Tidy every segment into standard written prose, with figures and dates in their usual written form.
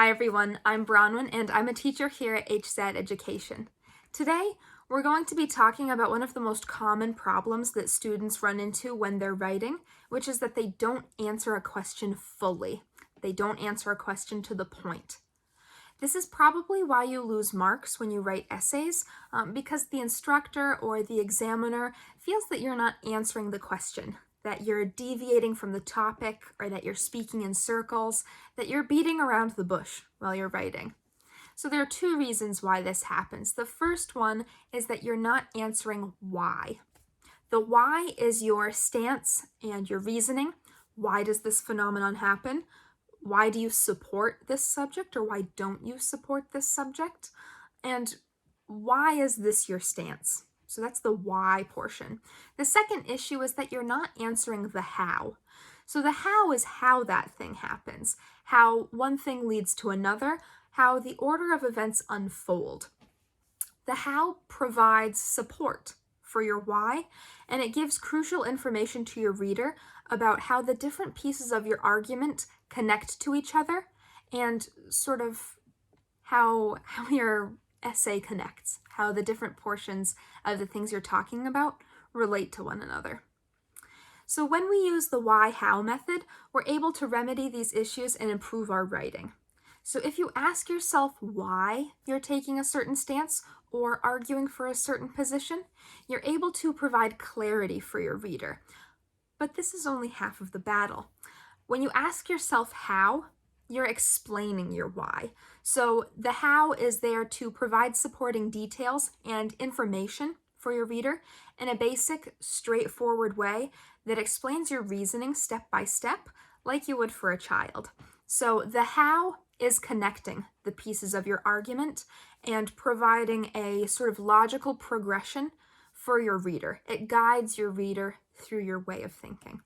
Hi everyone, I'm Bronwyn and I'm a teacher here at HZad Education. Today, we're going to be talking about one of the most common problems that students run into when they're writing, which is that they don't answer a question fully. They don't answer a question to the point. This is probably why you lose marks when you write essays, because the instructor or the examiner feels that you're not answering the question, that you're deviating from the topic, or that you're speaking in circles, that you're beating around the bush while you're writing. So there are two reasons why this happens. The first one is that you're not answering why. The why is your stance and your reasoning. Why does this phenomenon happen? Why do you support this subject, or why don't you support this subject? And why is this your stance? So that's the why portion. The second issue is that you're not answering the how. So the how is how that thing happens, how one thing leads to another, how the order of events unfold. The how provides support for your why, and it gives crucial information to your reader about how the different pieces of your argument connect to each other and sort of how your essay connects, how the different portions of the things you're talking about relate to one another. So when we use the why-how method, we're able to remedy these issues and improve our writing. So if you ask yourself why you're taking a certain stance or arguing for a certain position, you're able to provide clarity for your reader. But this is only half of the battle. When you ask yourself how, you're explaining your why. So the how is there to provide supporting details and information for your reader in a basic, straightforward way that explains your reasoning step by step, like you would for a child. So the how is connecting the pieces of your argument and providing a sort of logical progression for your reader. It guides your reader through your way of thinking.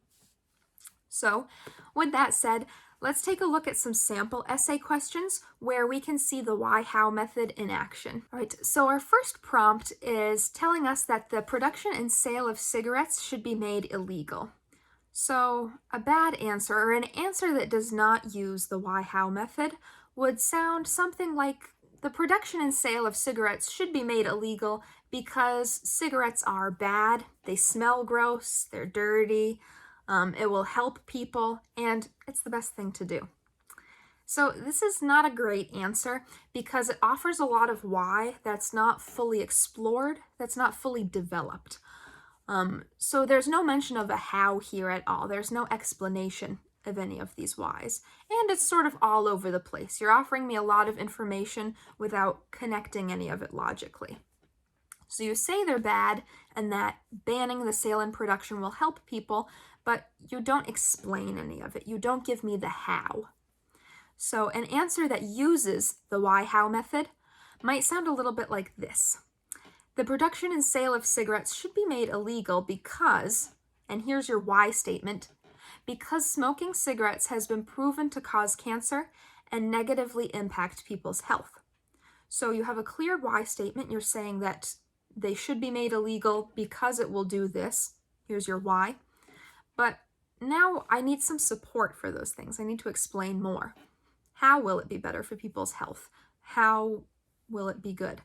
So, with that said, let's take a look at some sample essay questions where we can see the why-how method in action. All right, so our first prompt is telling us that the production and sale of cigarettes should be made illegal. So, a bad answer, or an answer that does not use the why-how method, would sound something like the production and sale of cigarettes should be made illegal because cigarettes are bad, they smell gross, they're dirty, it will help people, and it's the best thing to do. So this is not a great answer because it offers a lot of why that's not fully explored, that's not fully developed. So there's no mention of a how here at all. There's no explanation of any of these whys. And it's sort of all over the place. You're offering me a lot of information without connecting any of it logically. So you say they're bad and that banning the sale and production will help people, but you don't explain any of it. You don't give me the how. So an answer that uses the why-how method might sound a little bit like this. The production and sale of cigarettes should be made illegal because, and here's your why statement, because smoking cigarettes has been proven to cause cancer and negatively impact people's health. So you have a clear why statement. You're saying that they should be made illegal because it will do this. Here's your why. But now I need some support for those things. I need to explain more. How will it be better for people's health? How will it be good?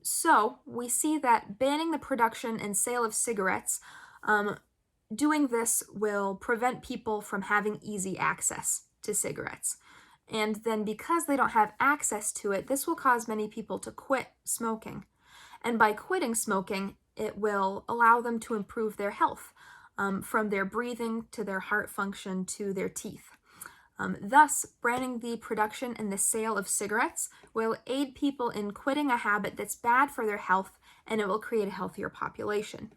So we see that banning the production and sale of cigarettes, doing this will prevent people from having easy access to cigarettes. And then because they don't have access to it, this will cause many people to quit smoking. And by quitting smoking, it will allow them to improve their health, from their breathing to their heart function to their teeth. Thus, banning the production and the sale of cigarettes will aid people in quitting a habit that's bad for their health, and it will create a healthier population.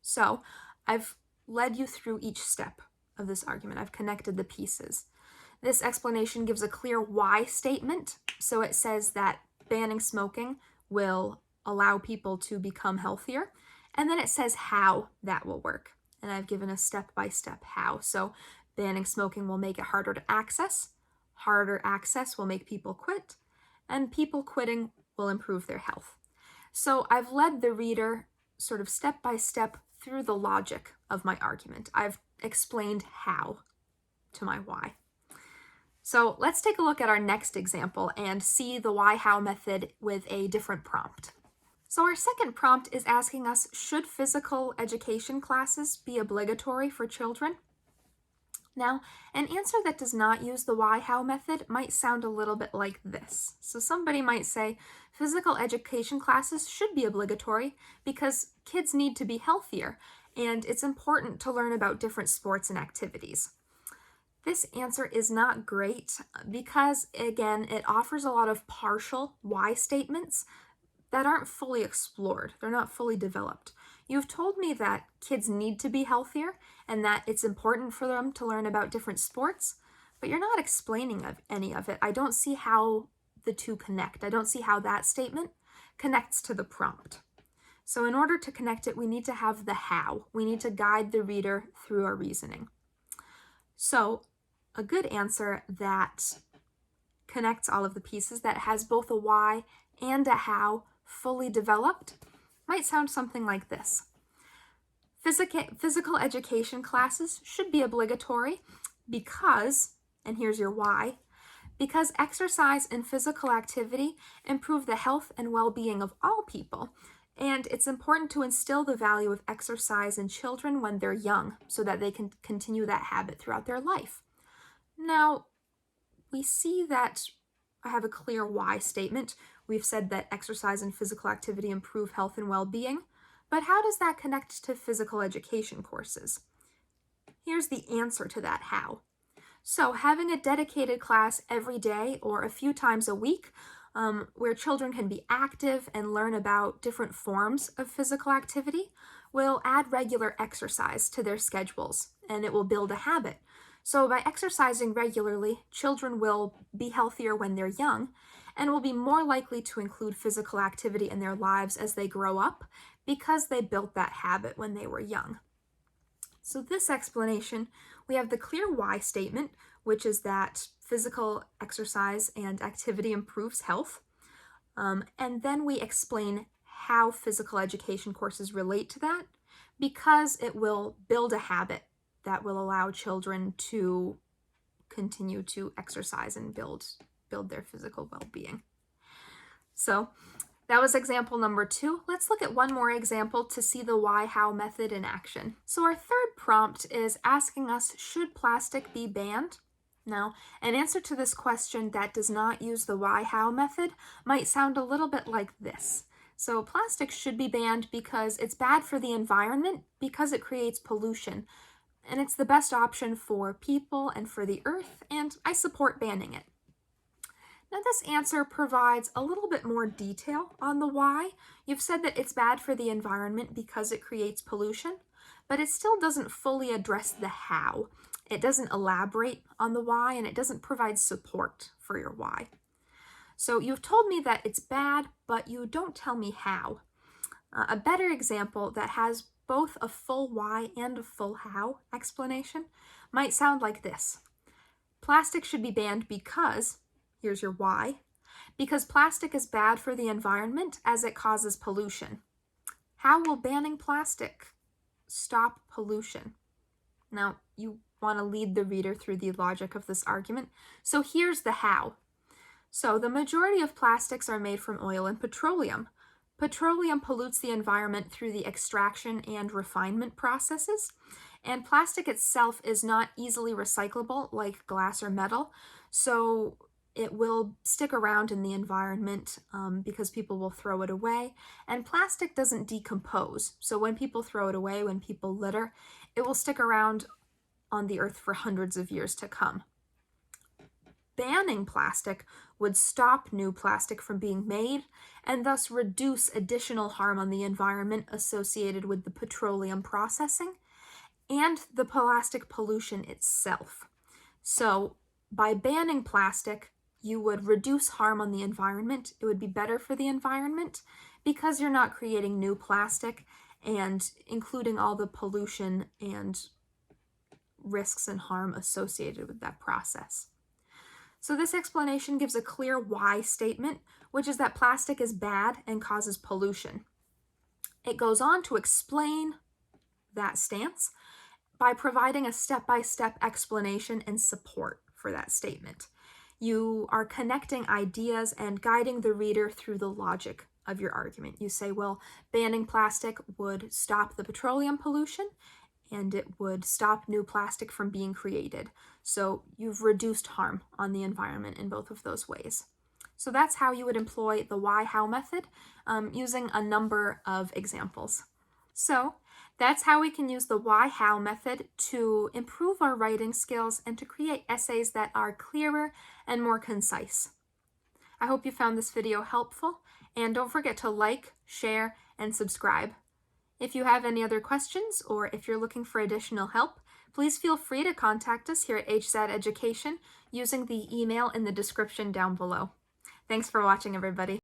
So, I've led you through each step of this argument. I've connected the pieces. This explanation gives a clear why statement. So it says that banning smoking will allow people to become healthier. And then it says how that will work. And I've given a step-by-step how. So banning smoking will make it harder to access. Harder access will make people quit. And people quitting will improve their health. So I've led the reader sort of step-by-step through the logic of my argument. I've explained how to my why. So let's take a look at our next example and see the why how method with a different prompt. So our second prompt is asking us, should physical education classes be obligatory for children? Now, an answer that does not use the why how method might sound a little bit like this. So somebody might say, physical education classes should be obligatory because kids need to be healthier, and it's important to learn about different sports and activities. This answer is not great because, again, it offers a lot of partial why statements that aren't fully explored. They're not fully developed. You've told me that kids need to be healthier and that it's important for them to learn about different sports, but you're not explaining any of it. I don't see how the two connect. I don't see how that statement connects to the prompt. So in order to connect it, we need to have the how. We need to guide the reader through our reasoning. So a good answer that connects all of the pieces, that has both a why and a how fully developed, might sound something like this. Physical education classes should be obligatory because, and here's your why, because exercise and physical activity improve the health and well-being of all people, and it's important to instill the value of exercise in children when they're young so that they can continue that habit throughout their life. Now, we see that I have a clear why statement. We've said that exercise and physical activity improve health and well-being, but how does that connect to physical education courses? Here's the answer to that how. So having a dedicated class every day or a few times a week where children can be active and learn about different forms of physical activity will add regular exercise to their schedules, and it will build a habit. So by exercising regularly, children will be healthier when they're young and will be more likely to include physical activity in their lives as they grow up because they built that habit when they were young. So this explanation, we have the clear why statement, which is that physical exercise and activity improves health. And then we explain how physical education courses relate to that because it will build a habit that will allow children to continue to exercise and build their physical well-being. So that was example number 2. Let's look at one more example to see the why how method in action. So our third prompt is asking us, should plastic be banned? Now, an answer to this question that does not use the why how method might sound a little bit like this. So plastic should be banned because it's bad for the environment because it creates pollution. And it's the best option for people and for the earth, and I support banning it. Now this answer provides a little bit more detail on the why. You've said that it's bad for the environment because it creates pollution, but it still doesn't fully address the how. It doesn't elaborate on the why, and it doesn't provide support for your why. So you've told me that it's bad, but you don't tell me how. A better example that has both a full why and a full how explanation might sound like this. Plastic should be banned because, here's your why, because plastic is bad for the environment as it causes pollution. How will banning plastic stop pollution? Now, you want to lead the reader through the logic of this argument, so here's the how. So the majority of plastics are made from oil and petroleum. Petroleum pollutes the environment through the extraction and refinement processes, and plastic itself is not easily recyclable like glass or metal, so it will stick around in the environment because people will throw it away, and plastic doesn't decompose, so when people throw it away, when people litter, it will stick around on the earth for hundreds of years to come. Banning plastic would stop new plastic from being made and thus reduce additional harm on the environment associated with the petroleum processing and the plastic pollution itself. So by banning plastic, you would reduce harm on the environment. It would be better for the environment because you're not creating new plastic and including all the pollution and risks and harm associated with that process. So this explanation gives a clear why statement, which is that plastic is bad and causes pollution. It goes on to explain that stance by providing a step-by-step explanation and support for that statement. You are connecting ideas and guiding the reader through the logic of your argument. You say, well, banning plastic would stop the petroleum pollution and it would stop new plastic from being created. So you've reduced harm on the environment in both of those ways. So that's how you would employ the why-how method using a number of examples. So that's how we can use the why-how method to improve our writing skills and to create essays that are clearer and more concise. I hope you found this video helpful, and don't forget to like, share, and subscribe. If you have any other questions or if you're looking for additional help, please feel free to contact us here at HZad Education using the email in the description down below. Thanks for watching, everybody.